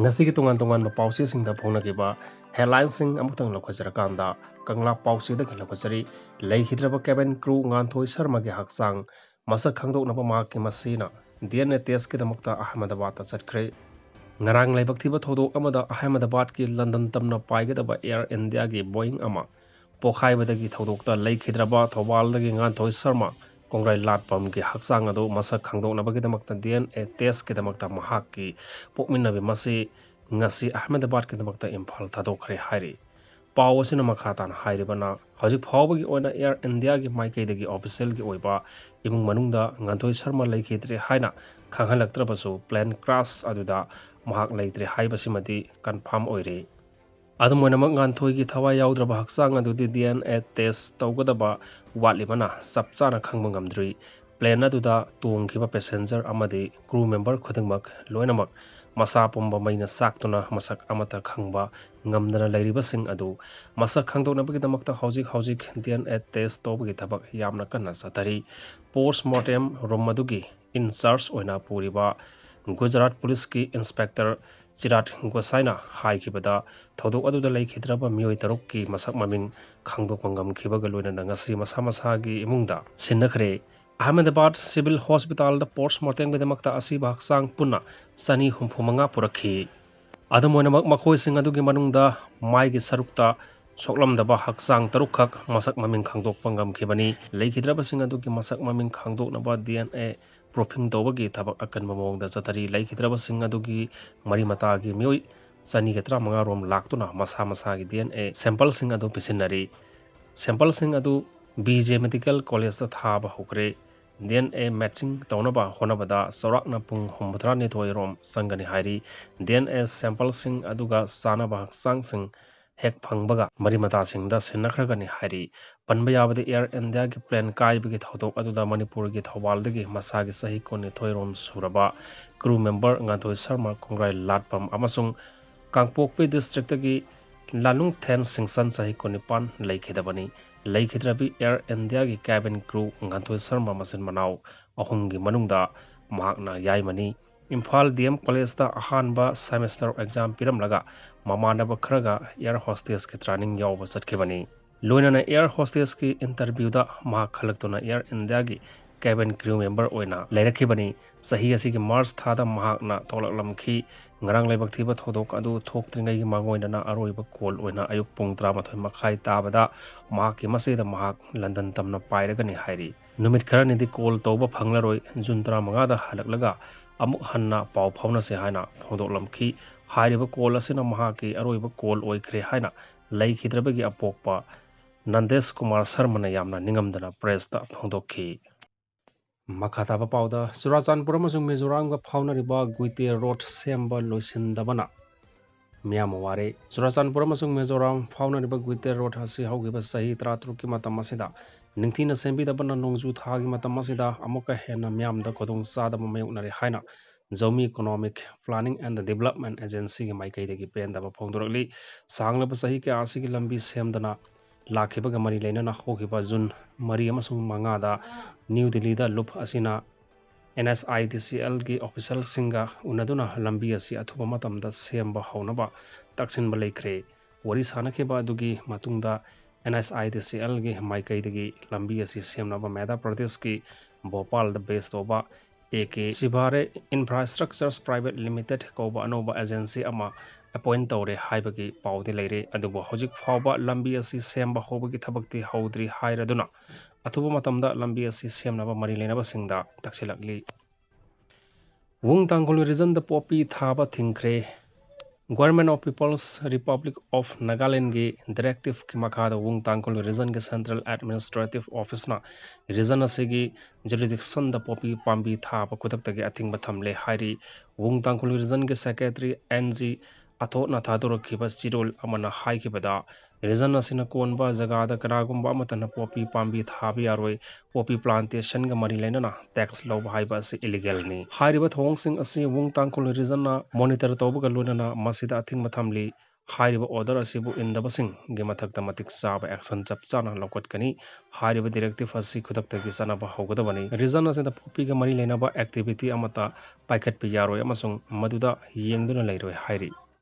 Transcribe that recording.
ngasi ki tungan tungan ba pausi sing da phona ki ba headline sing amutang lokhajara kanda kangla pausi da khilokhajari lei hidraba cabin crew ngan thoi sharma gi haksang masa khangdok na ba ma ki masina DNA test ki damakta ahmedabad ta chatkre ngarang laibak thiba thodok amada ahmedabad ki london tamna paigedaba air india gi boeing ama pokhai thodokta lei khidraba thobal dagi ngan thoi sharma kongrai latpam ki haksang ado masa khangdok na ba ki damakta DNA test ki damakta mahak ki pokminna bi masi ngasi ahmedabad ki damakta imphal thadokre hairi पाव असिना मखातान हाइरिबना हजिक फावबगी ओना air India की माइकैदगी official की ओइबा इमुंग मनुंगदा ngantoi Sharma लैखिद्रे हाइना खांगहलक्त्रबसु प्लेन क्रैश अदुदा महाक लैत्रे हाइबसिमदि कन्फर्म ओइरे अदुमोनमक ngantoi की थवा याउद्रबा हक्सांग अदुदि DNA टेस्ट तौगदबा वाटलिबना सबचाना खंगबा ngamdri प्लेन अदुदा तोंगखिबा पैसेंजर अमदि क्रू मेंबर खुदिंगमक लोइनमक मसा पुंबा मैना साक्तुना मसक अमता खंगबा ngamdana lairibasing adu masak khangdoknabagidamakta hojik DNA test tobagi thabak yamna kanna chathari postmortem room adugi in charge oina puriba Gujarat police ki inspector Chirat Gosaina haikibada thodok aduda leikidraba mioi taruk ki masak maming khangdokpa ngamkhibaga loina ngasi masa masagi imungda sinnakhre Ahmedabad Civil Hospital the postmortem bidamakta asiba haksang punna sani humphumanga purakhi adamona makhoi sing adugi manungda mai gi sarukta soklamdaba haksang tarukhak masak maming khangdok pangam khibani leikidraba sing adugi masak maming khangdok naba DNA proofing tobagi thabak akan mamongda chathari leikidraba sing adugi mari mata gi mioi sani getra manga rom laktuna masa gi DNA sample sing adu pisinari sample sing adu BJ Medical College ta thaba hokre DNA matching taunaba honabada sorakna pung homthra ni thoi rom sangani hairi DNA sample sing aduga sanaba sang sing hek phangbaga mari mata sing da sinakhragani hairi panba yabade air india ki plane kai bigi thodok aduda manipur gi thawal dagi masa gi sahi koni thoi rom suraba crew member nganthoi sharma kongrai latpam amasung kangpokpe district gi lalung then singsan sahi koni pan laikhidabani leikidrabi air india ki cabin crew nganthoi sharma masin manau ahumgi manungda mahakna yaimani imphal dm college da ahanba semester exam piramlaga mamanaba khraga air hostess ki training yawba chatkibani loinana air hostess ki interview da ma khalaktuna air india ki cabin crew member oina leirakibani sahi asi ki march thada mahakna tolaklamkhi ngarang laibak thiba thodok adu thoktringai gi mangoinana aroiba kol oina ayuk pung 13 makhai tabada mahak ki masida mahak london tamna pairagani hairi numit kharani di kol toba phanglaroi jun 15 da halaklaga amuk hanna paw phawna se haina phondoklamkhi hairiba kol asina mahak ki aroiba kol oikhre haina leikhidrebagi apokpa Nandesh Kumar Sharma na yamna ningamdana press ta phondokhi Makhataba pauda Surachanpur amasung Mizoram ga phaunariba Guite Road semba loisindabana Miyamaware Surachanpur amasung Mizoram phaunariba Guite Road hasi haugiba sahi 33 ki matam asida ningthina sembidabana nongju thagi matam asida amuka hena miyamda kodong sadaba mayuknare haina Zomi Economic Planning and the Development Agency ki maikaidagi pendaba phongdorali sanglaba sahi ke asi ki lambi semdana lakhibaga mari leinna hogiba June mari amasung mangada New Delhi da lup asina NSIDCL ki official singa unaduna lambi asi athuba matamda semba haunaba taksinba leikre wari sanakhiba adugi matungda NSIDCL ki maikaidagi lambi asi semnaba Madhya Pradesh ki Bhopal da based oba AK Sibare Infrastructures Private Limited koba anoba agency ama appoint tawre haibagi pawdi leire adubo hojik fawba lambi asi semba hobagi thabakti haudri hairaduna athuba matamda lambi asi semnaba mari lenaba singda taksilakli wung tangkol region da popi thaba thingkre Government of People's Republic of Nagaland ge directive ki makhada wung tangkol region ge Central Administrative Office na region asigi jurisdiction da popi pambi thaba kudak tagi athingba thamle hairi wung tangkol region ge secretary NG atho na thadoro khiba chirol amana haikibada region asina konba jaga da karagumba amatana popi pambi thabi aroi popi plantation ga mari lena na tax law haiba se illegal ni hairiba thong sing asi wung tangkol region na monitor toba ga lona na masida athing mathamli हाइरिबा order असिबु इंदबसिंग गे मथक्ता मतिक चाबा action चप चाना लौकटकनी हाइरिबा directive असि खुदक्तगी चनबा हौगदबनी रीजन असिदा पोपी गा मरी लेनबा एक्टिविटी अमता पाइखटपि यारोय अमसुंग मदुदा येंगदुना लेरोय हाइरि